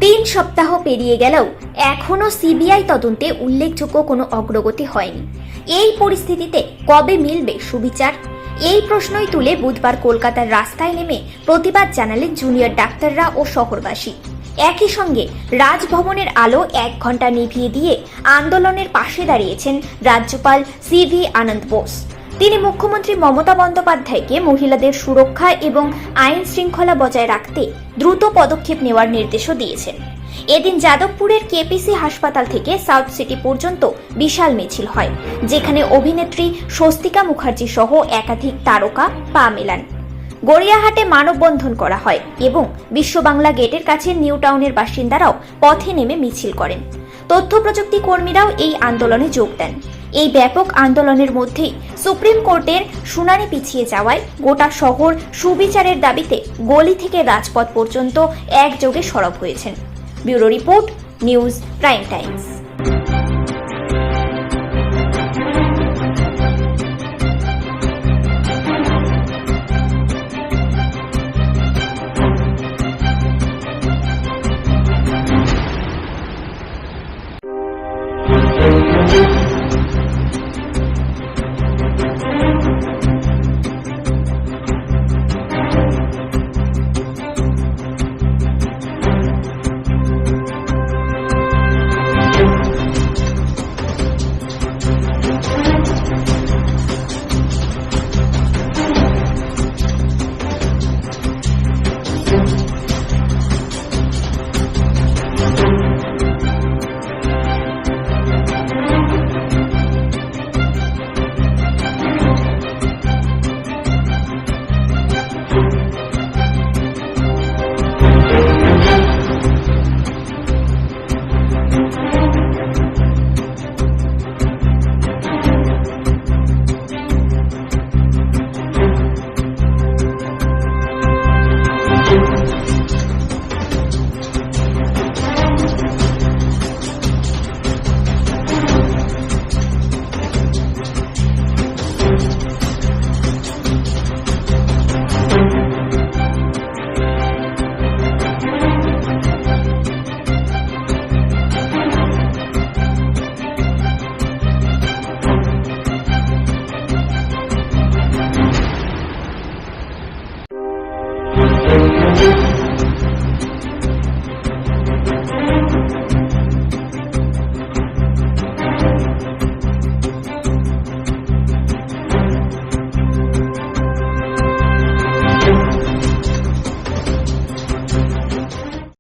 তিন সপ্তাহ পেরিয়ে গেলেও এখনো সিবিআই তদন্তে উল্লেখযোগ্য কোনো অগ্রগতি হয়নি। এই পরিস্থিতিতে কবে মিলবে সুবিচার? এই প্রশ্নই তুলে বুধবার কলকাতার রাস্তায় নেমে প্রতিবাদ জানালেন জুনিয়র ডাক্তাররা ও শহরবাসী। একই সঙ্গে রাজভবনের আলো 1 ঘন্টা নিভিয়ে দিয়ে আন্দোলনের পাশে দাঁড়িয়েছেন রাজ্যপাল সিভি আনন্দ বোস। তিনি মুখ্যমন্ত্রী মমতা বন্দ্যোপাধ্যায়কে মহিলাদের সুরক্ষা এবং আইন শৃঙ্খলা বজায় রাখতে দ্রুত পদক্ষেপ নেওয়ার নির্দেশও দিয়েছেন। এদিন যাদবপুরের কেপিসি হাসপাতাল থেকে সাউথ সিটি পর্যন্ত বিশাল মিছিল হয়, যেখানে অভিনেত্রী স্বস্তিকা মুখার্জি সহ একাধিক তারকা পা মেলান। গড়িয়াহাটে মানববন্ধন করা হয় এবং বিশ্ব বাংলা গেটের কাছে নিউ টাউনের বাসিন্দারাও পথে নেমে মিছিল করেন। তথ্য প্রযুক্তি কর্মীরাও এই আন্দোলনে যোগ দেন। এই ব্যাপক আন্দোলনের মধ্যেই সুপ্রিম কোর্টের শুনানি পিছিয়ে যাওয়ায় গোটা শহর সুবিচারের দাবিতে গলি থেকে রাজপথ পর্যন্ত একযোগে সরব হয়েছেন। Bureau report, news prime Times.